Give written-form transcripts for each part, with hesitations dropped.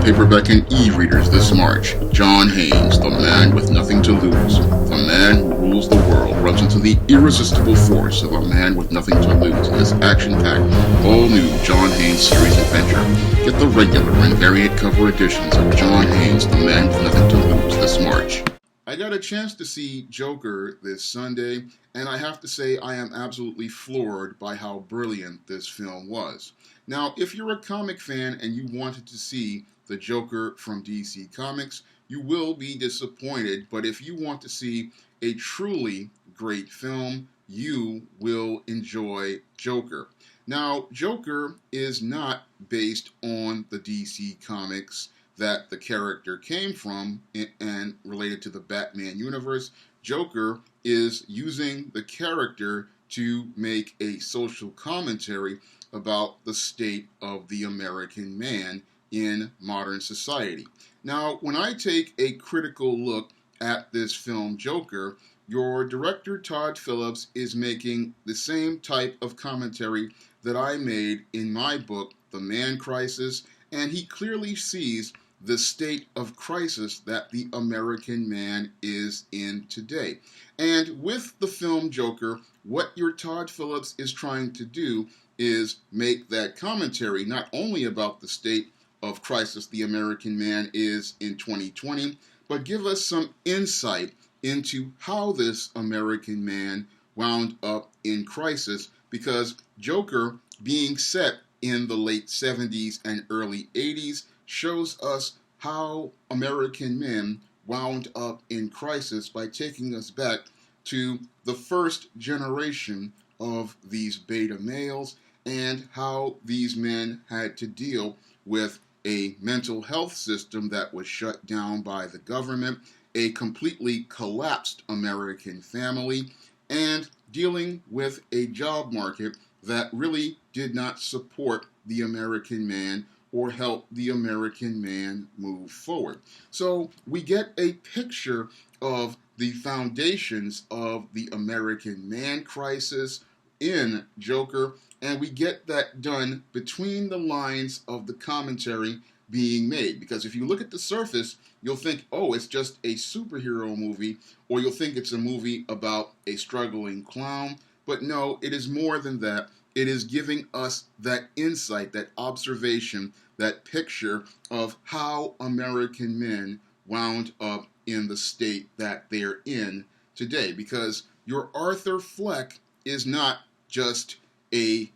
paperback and e-readers this March. John Haynes, the man with nothing to lose. The man who rules the world runs into the irresistible force of a man with nothing to lose in this action-packed, all-new John Haynes series adventure. Get the regular and variant cover editions of John Haynes, the man with nothing to lose this March. I got a chance to see Joker this Sunday, and I have to say I am absolutely floored by how brilliant this film was. Now, if you're a comic fan and you wanted to see the Joker from DC Comics, you will be disappointed, but if you want to see a truly great film, you will enjoy Joker. Now, Joker is not based on the DC Comics that the character came from and related to the Batman universe. Joker is using the character to make a social commentary about the state of the American man in modern society. Now, when I take a critical look at this film, Joker, your director Todd Phillips is making the same type of commentary that I made in my book, The Man Crisis, and he clearly sees the state of crisis that the American man is in today. And with the film Joker, what your Todd Phillips is trying to do is make that commentary not only about the state of crisis the American man is in 2020, but give us some insight into how this American man wound up in crisis, because Joker, being set in the late 70s and early 80s, shows us how American men wound up in crisis by taking us back to the first generation of these beta males and how these men had to deal with a mental health system that was shut down by the government, a completely collapsed American family, and dealing with a job market that really did not support the American man or help the American man move forward. So we get a picture of the foundations of the American man crisis in Joker, and we get that done between the lines of the commentary being made. Because if you look at the surface, you'll think, oh, it's just a superhero movie, or you'll think it's a movie about a struggling clown. But no, it is more than that. It is giving us that insight, that observation, that picture of how American men wound up in the state that they're in today. Because your Arthur Fleck is not just a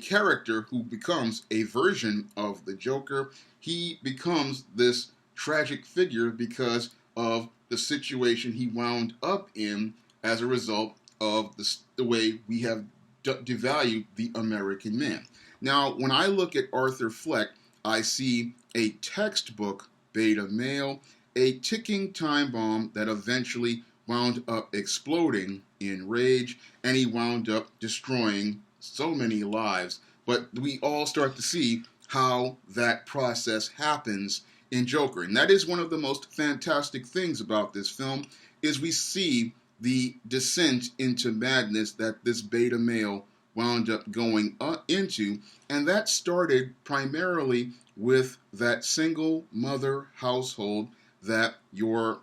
character who becomes a version of the Joker. He becomes this tragic figure because of the situation he wound up in as a result of the way we have devalued the American man. Now, when I look at Arthur Fleck, I see a textbook beta male, a ticking time bomb that eventually wound up exploding in rage, and he wound up destroying so many lives. But we all start to see how that process happens in Joker. And that is one of the most fantastic things about this film, is we see the descent into madness that this beta male wound up going into, and that started primarily with that single mother household that your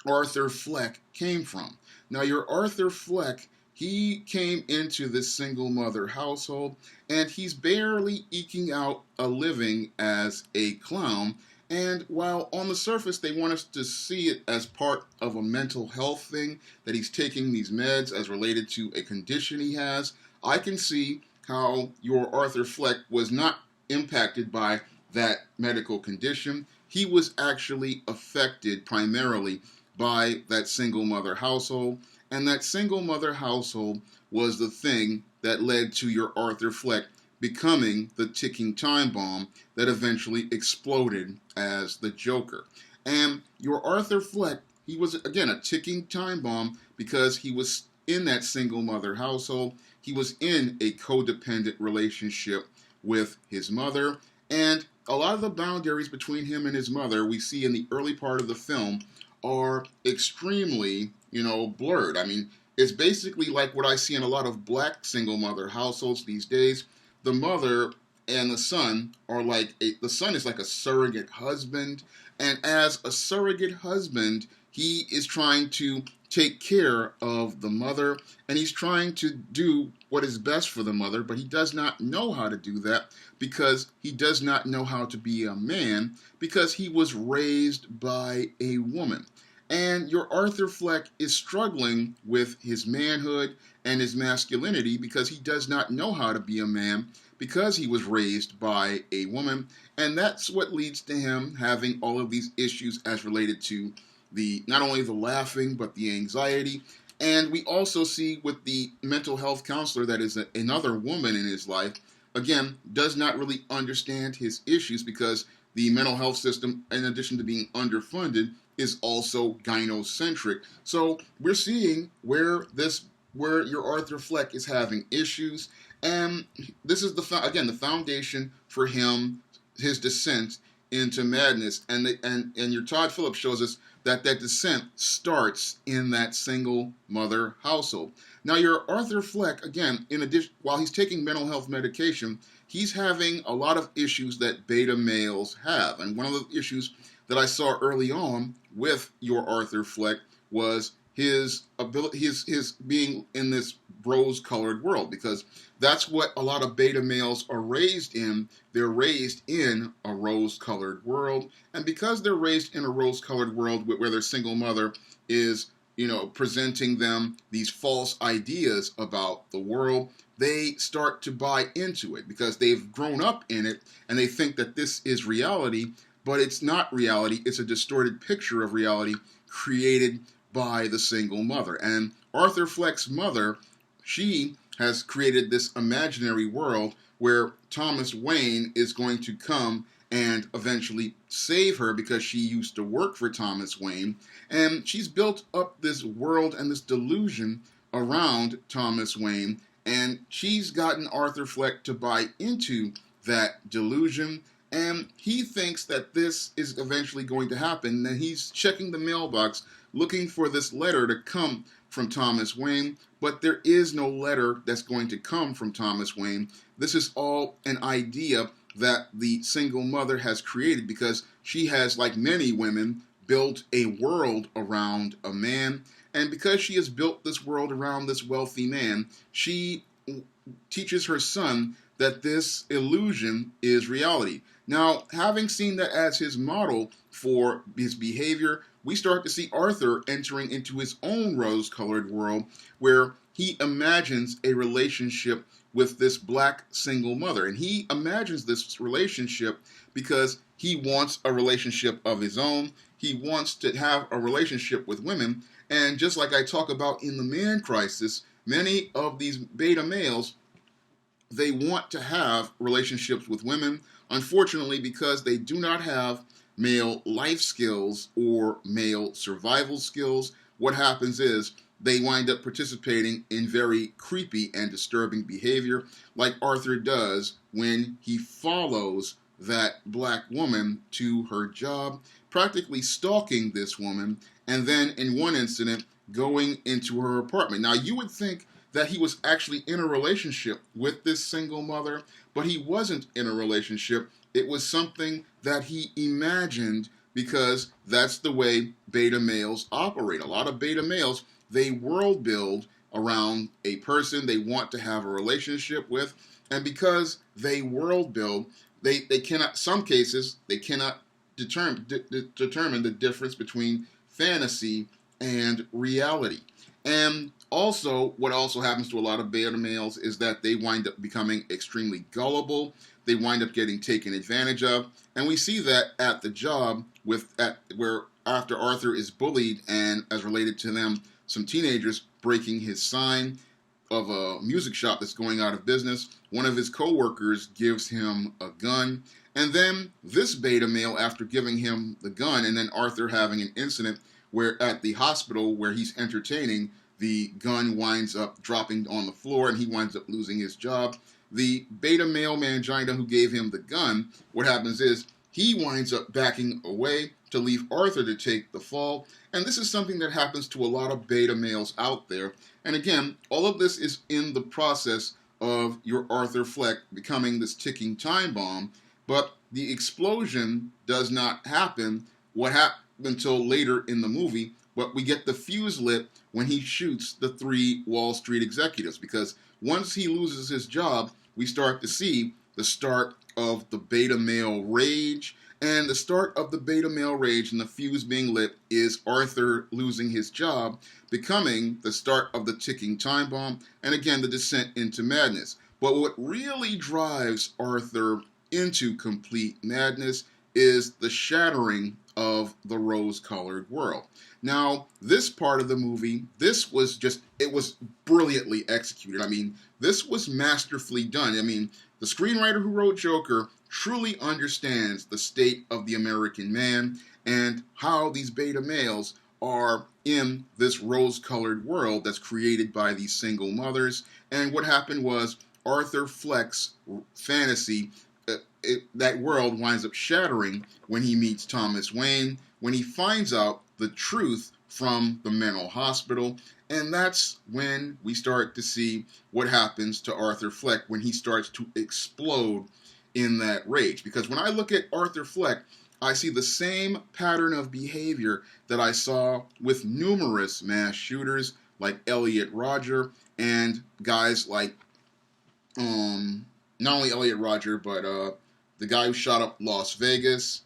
Arthur Fleck came from. Now, your Arthur Fleck, he came into this single mother household, and he's barely eking out a living as a clown. And while on the surface they want us to see it as part of a mental health thing, that he's taking these meds as related to a condition he has, I can see how your Arthur Fleck was not impacted by that medical condition. He was actually affected primarily by that single mother household, and that single mother household was the thing that led to your Arthur Fleck becoming the ticking time bomb that eventually exploded as the Joker. And your Arthur Fleck, he was, again, a ticking time bomb because he was in that single mother household. He was in a codependent relationship with his mother, and a lot of the boundaries between him and his mother we see in the early part of the film are extremely, blurred. I mean, it's basically like what I see in a lot of black single mother households these days. The mother and the son are like the son is like a surrogate husband, and as a surrogate husband, he is trying to take care of the mother, and he's trying to do what is best for the mother, but he does not know how to do that because he does not know how to be a man because he was raised by a woman. And your Arthur Fleck is struggling with his manhood and his masculinity because he does not know how to be a man because he was raised by a woman. And that's what leads to him having all of these issues as related to the not only the laughing but the anxiety. And we also see with the mental health counselor that is another woman in his life, again, does not really understand his issues because the mental health system, in addition to being underfunded, is also gynocentric. So we're seeing where your Arthur Fleck is having issues, and this is the foundation for his descent into madness. And your Todd Phillips shows us that descent starts in that single mother household. Now your Arthur Fleck, again, in addition, while he's taking mental health medication, he's having a lot of issues that beta males have. And one of the issues that I saw early on with your Arthur Fleck was his ability, his being in this rose-colored world, because that's what a lot of beta males are raised in. They're raised in a rose-colored world, and because they're raised in a rose-colored world where their single mother is, presenting them these false ideas about the world, they start to buy into it because they've grown up in it and they think that this is reality. But it's not reality. It's a distorted picture of reality created by the single mother. And Arthur Fleck's mother, she has created this imaginary world where Thomas Wayne is going to come and eventually save her because she used to work for Thomas Wayne. And she's built up this world and this delusion around Thomas Wayne. And she's gotten Arthur Fleck to buy into that delusion. And he thinks that this is eventually going to happen. And he's checking the mailbox looking for this letter to come from Thomas Wayne. But there is no letter that's going to come from Thomas Wayne. This is all an idea that the single mother has created because she has, like many women, built a world around a man. And because she has built this world around this wealthy man, she teaches her son that this illusion is reality. Now, having seen that as his model for his behavior, we start to see Arthur entering into his own rose-colored world where he imagines a relationship with this black single mother. And he imagines this relationship because he wants a relationship of his own. He wants to have a relationship with women. And just like I talk about in the man crisis, many of these beta males, they want to have relationships with women. Unfortunately, because they do not have male life skills or male survival skills, what happens is they wind up participating in very creepy and disturbing behavior, like Arthur does when he follows that black woman to her job, practically stalking this woman, and then in one incident, going into her apartment. Now, you would think that he was actually in a relationship with this single mother, but he wasn't in a relationship. It was something that he imagined because that's the way beta males operate. A lot of beta males, they world build around a person they want to have a relationship with, and because they world build, they cannot, some cases, they cannot determine the difference between fantasy and reality. And also, what also happens to a lot of beta males is that they wind up becoming extremely gullible. They wind up getting taken advantage of. And we see that at the job where after Arthur is bullied and as related to them, some teenagers breaking his sign of a music shop that's going out of business. One of his co-workers gives him a gun. And then this beta male, after giving him the gun, and then Arthur having an incident where at the hospital where he's entertaining, the gun winds up dropping on the floor and he winds up losing his job. The beta male mangina who gave him the gun, what happens is he winds up backing away to leave Arthur to take the fall. And this is something that happens to a lot of beta males out there. And again, all of this is in the process of your Arthur Fleck becoming this ticking time bomb, but the explosion does not happen what happened until later in the movie, but we get the fuse lit when he shoots the three Wall Street executives, because once he loses his job, we start to see the start of the beta male rage, and the start of the beta male rage and the fuse being lit is Arthur losing his job, becoming the start of the ticking time bomb, and again, the descent into madness. But what really drives Arthur into complete madness is the shattering of the rose-colored world. Now, this part of the movie, it was brilliantly executed. I mean, this was masterfully done. I mean, the screenwriter who wrote Joker truly understands the state of the American man and how these beta males are in this rose-colored world that's created by these single mothers. And what happened was Arthur Fleck's fantasy, that world winds up shattering when he meets Thomas Wayne, when he finds out the truth from the mental hospital. And that's when we start to see what happens to Arthur Fleck when he starts to explode in that rage. Because when I look at Arthur Fleck, I see the same pattern of behavior that I saw with numerous mass shooters like Elliot Rodger and guys like, not only Elliot Rodger, but the guy who shot up Las Vegas.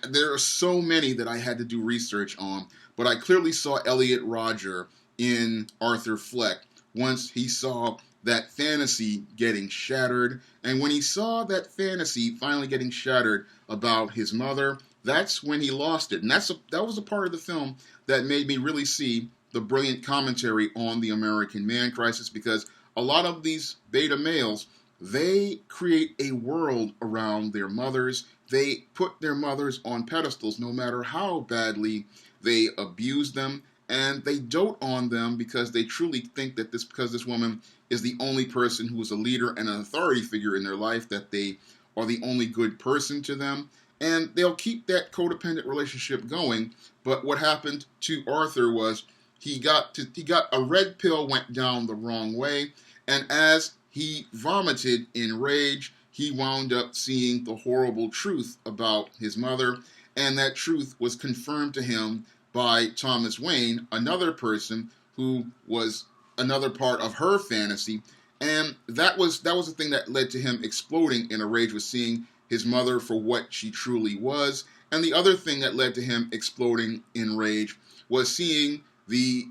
There are so many that I had to do research on, but I clearly saw Elliot Rodger in Arthur Fleck once he saw that fantasy getting shattered. And when he saw that fantasy finally getting shattered about his mother, that's when he lost it. And that was a part of the film that made me really see the brilliant commentary on the American man crisis, because a lot of these beta males, they create a world around their mothers. They put their mothers on pedestals no matter how badly they abuse them, and they dote on them because they truly think that because this woman is the only person who is a leader and an authority figure in their life, that they are the only good person to them, and they'll keep that codependent relationship going. But what happened to Arthur was he got a red pill went down the wrong way, and as he vomited in rage, he wound up seeing the horrible truth about his mother, and that truth was confirmed to him by Thomas Wayne, another person who was another part of her fantasy, and that was the thing that led to him exploding in a rage, was seeing his mother for what she truly was. And the other thing that led to him exploding in rage was seeing the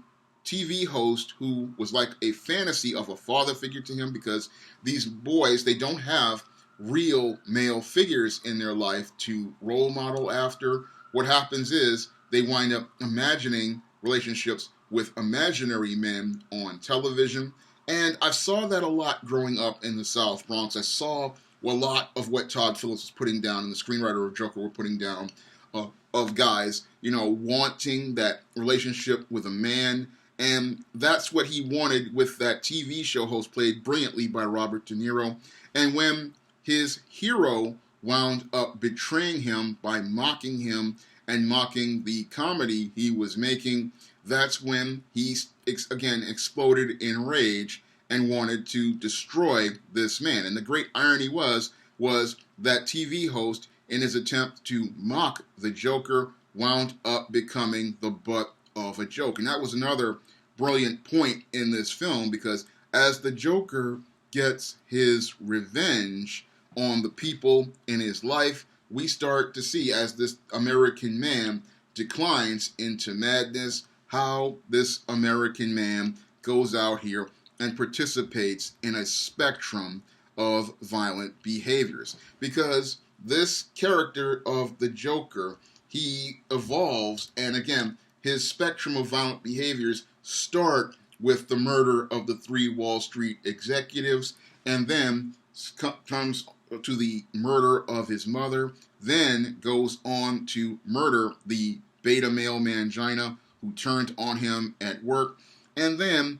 TV host who was like a fantasy of a father figure to him, because these boys, they don't have real male figures in their life to role model after. What happens is they wind up imagining relationships with imaginary men on television. And I saw that a lot growing up in the South Bronx. I saw a lot of what Todd Phillips was putting down and the screenwriter of Joker were putting down, of guys, wanting that relationship with a man. And that's what he wanted with that TV show host, played brilliantly by Robert De Niro. And when his hero wound up betraying him by mocking him and mocking the comedy he was making, that's when he again exploded in rage and wanted to destroy this man. And the great irony was that TV host, in his attempt to mock the Joker, wound up becoming the butt of a joke. And that was another brilliant point in this film, because as the Joker gets his revenge on the people in his life, we start to see, as this American man declines into madness, how this American man goes out here and participates in a spectrum of violent behaviors. Because this character of the Joker, he evolves, and again, his spectrum of violent behaviors start with the murder of the three Wall Street executives, and then comes to the murder of his mother, then goes on to murder the beta male mangina who turned on him at work, and then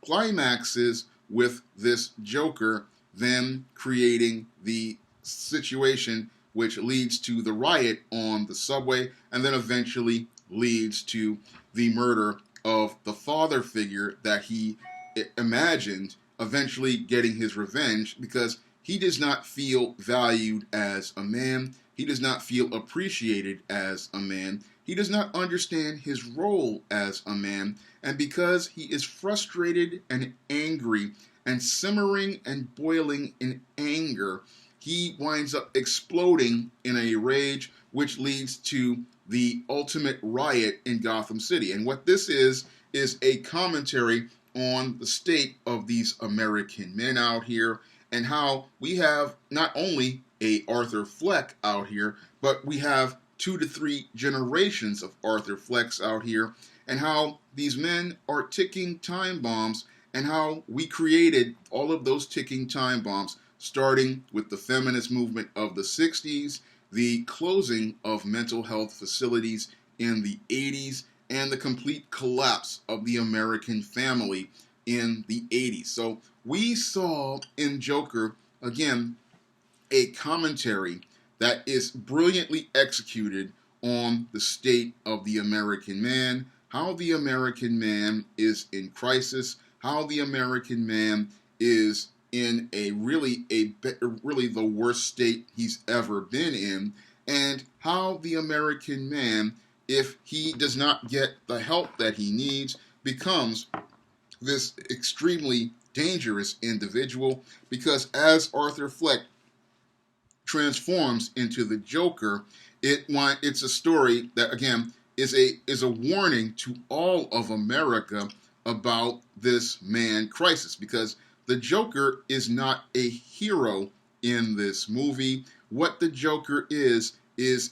climaxes with this Joker then creating the situation which leads to the riot on the subway, and then eventually leads to the murder of the father figure that he imagined eventually getting his revenge because he does not feel valued as a man. He does not feel appreciated as a man. He does not understand his role as a man. And because he is frustrated and angry and simmering and boiling in anger, he winds up exploding in a rage, which leads to the ultimate riot in Gotham City. And what this is a commentary on the state of these American men out here and how we have not only a Arthur Fleck out here, but we have 2 to 3 generations of Arthur Flecks out here, and how these men are ticking time bombs, and how we created all of those ticking time bombs, starting with the feminist movement of the 60s, the closing of mental health facilities in the 80s, and the complete collapse of the American family in the 80s. So we saw in Joker, again, a commentary that is brilliantly executed on the state of the American man, how the American man is in crisis, how the American man is in really the worst state he's ever been in, and how the American man, if he does not get the help that he needs, becomes this extremely dangerous individual, because as Arthur Fleck transforms into the Joker, it's a story that, again, is a warning to all of America about this man crisis, because the Joker is not a hero in this movie. What the Joker is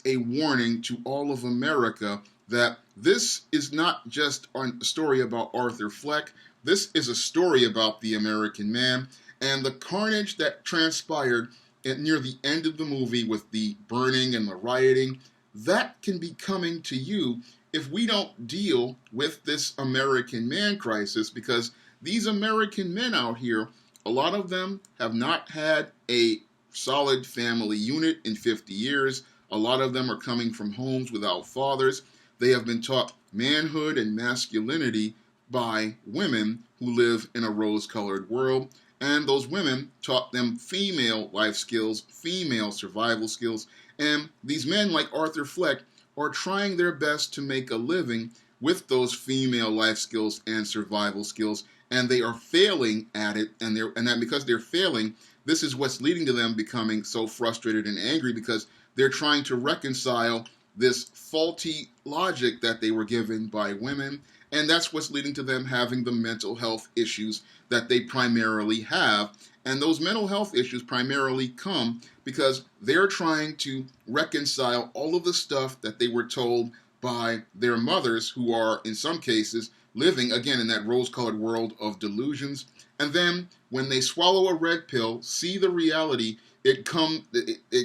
a warning to all of America that this is not just a story about Arthur Fleck. This is a story about the American man, and the carnage that transpired near the end of the movie with the burning and the rioting, that can be coming to you if we don't deal with this American man crisis, because these American men out here, a lot of them have not had a solid family unit in 50 years. A lot of them are coming from homes without fathers. They have been taught manhood and masculinity by women who live in a rose-colored world. And those women taught them female life skills, female survival skills. And these men, like Arthur Fleck, are trying their best to make a living with those female life skills and survival skills. And they are failing at it. And that because they're failing, this is what's leading to them becoming so frustrated and angry, because they're trying to reconcile this faulty logic that they were given by women. And that's what's leading to them having the mental health issues that they primarily have. And those mental health issues primarily come because they're trying to reconcile all of the stuff that they were told by their mothers, who are, in some cases, living, again, in that rose-colored world of delusions. And then when they swallow a red pill, see the reality, it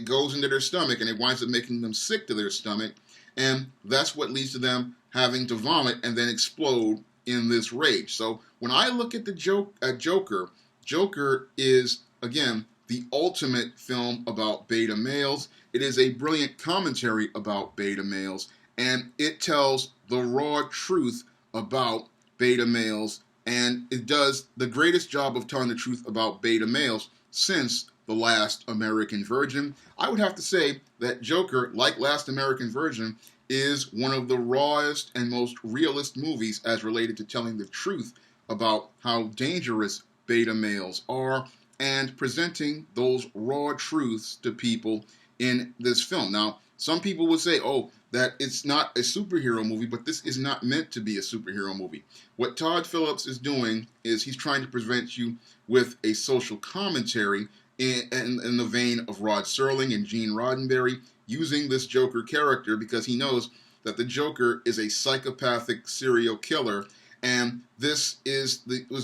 goes into their stomach, and it winds up making them sick to their stomach. And that's what leads to them having to vomit and then explode in this rage. So when I look at the Joker, Joker is, again, the ultimate film about beta males. It is a brilliant commentary about beta males, and it tells the raw truth about beta males, and it does the greatest job of telling the truth about beta males since The Last American Virgin. I would have to say that Joker, like Last American Virgin, is one of the rawest and most realist movies as related to telling the truth about how dangerous beta males are and presenting those raw truths to people in this film. Now, some people would say, oh, that it's not a superhero movie, but this is not meant to be a superhero movie. What Todd Phillips is doing is he's trying to present you with a social commentary in the vein of Rod Serling and Gene Roddenberry, using this Joker character because he knows that the Joker is a psychopathic serial killer, and this is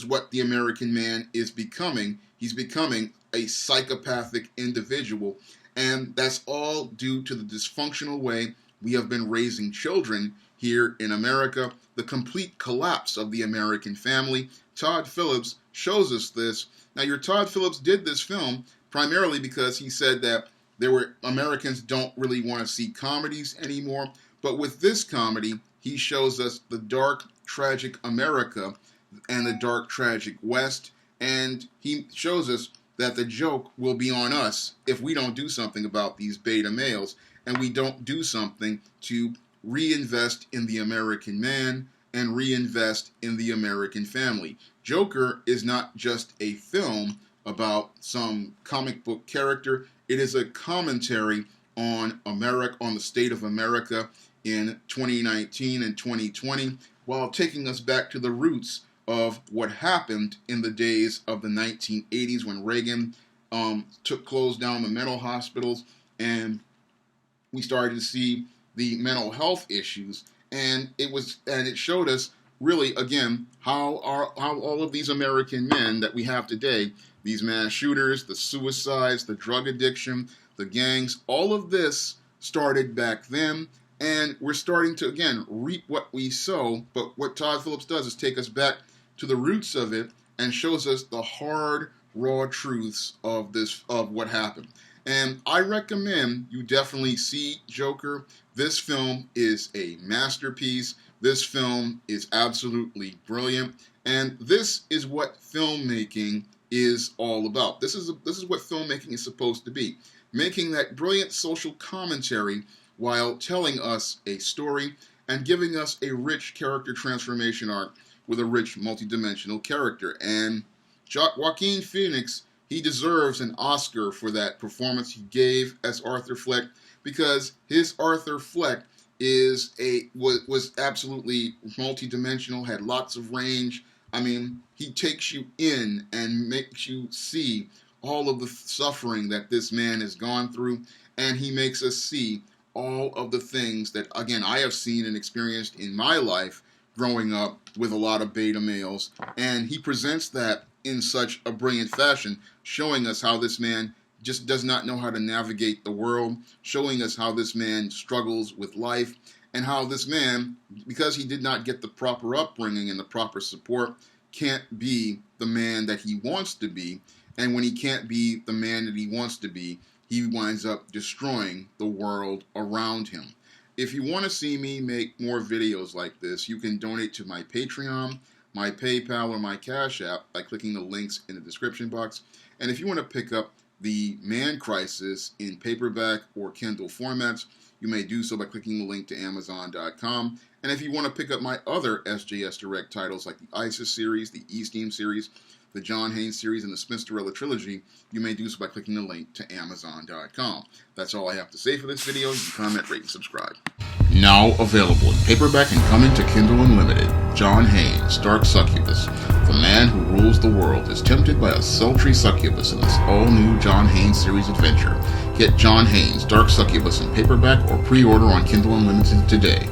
what the American man is becoming. He's becoming a psychopathic individual, and that's all due to the dysfunctional way we have been raising children here in America, the complete collapse of the American family. Todd Phillips shows us this. Now, your Todd Phillips did this film primarily because he said that Americans don't really want to see comedies anymore. But with this comedy, he shows us the dark, tragic America and the dark, tragic West. And he shows us that the joke will be on us if we don't do something about these beta males, and we don't do something to reinvest in the American man and reinvest in the American family. Joker is not just a film about some comic book character. It is a commentary on America, on the state of America in 2019 and 2020, while taking us back to the roots of what happened in the days of the 1980s when Reagan closed down the mental hospitals, and we started to see the mental health issues, and it showed us really again how all of these American men that we have today, these mass shooters, the suicides, the drug addiction, the gangs, all of this started back then, and we're starting to again reap what we sow. But what Todd Phillips does is take us back to the roots of it and shows us the hard, raw truths of what happened. And I recommend you definitely see Joker. This film is a masterpiece. This film is absolutely brilliant. And this is what filmmaking is all about. This is what filmmaking is supposed to be. Making that brilliant social commentary while telling us a story and giving us a rich character transformation arc with a rich multidimensional character. And Joaquin Phoenix, he deserves an Oscar for that performance he gave as Arthur Fleck, because his Arthur Fleck was absolutely multidimensional, had lots of range. I mean, he takes you in and makes you see all of the suffering that this man has gone through, and he makes us see all of the things that, again, I have seen and experienced in my life growing up with a lot of beta males, and he presents that in such a brilliant fashion, showing us how this man just does not know how to navigate the world, showing us how this man struggles with life, and how this man, because he did not get the proper upbringing and the proper support, can't be the man that he wants to be. And when he can't be the man that he wants to be, he winds up destroying the world around him. If you want to see me make more videos like this, you can donate to my Patreon, my PayPal, or my Cash App by clicking the links in the description box. And if you want to pick up the Man Crisis in paperback or Kindle formats, you may do so by clicking the link to Amazon.com. And if you want to pick up my other SJS Direct titles like the ISIS series, the E-Steam series, the John Haynes series, and the Smith-Storella trilogy, you may do so by clicking the link to Amazon.com. That's all I have to say for this video. You can comment, rate, and subscribe. Now available in paperback and coming to Kindle Unlimited, John Haynes, Dark Succubus. The man who rules the world is tempted by a sultry succubus in this all-new John Haynes series adventure. Get John Haynes, Dark Succubus in paperback or pre-order on Kindle Unlimited today.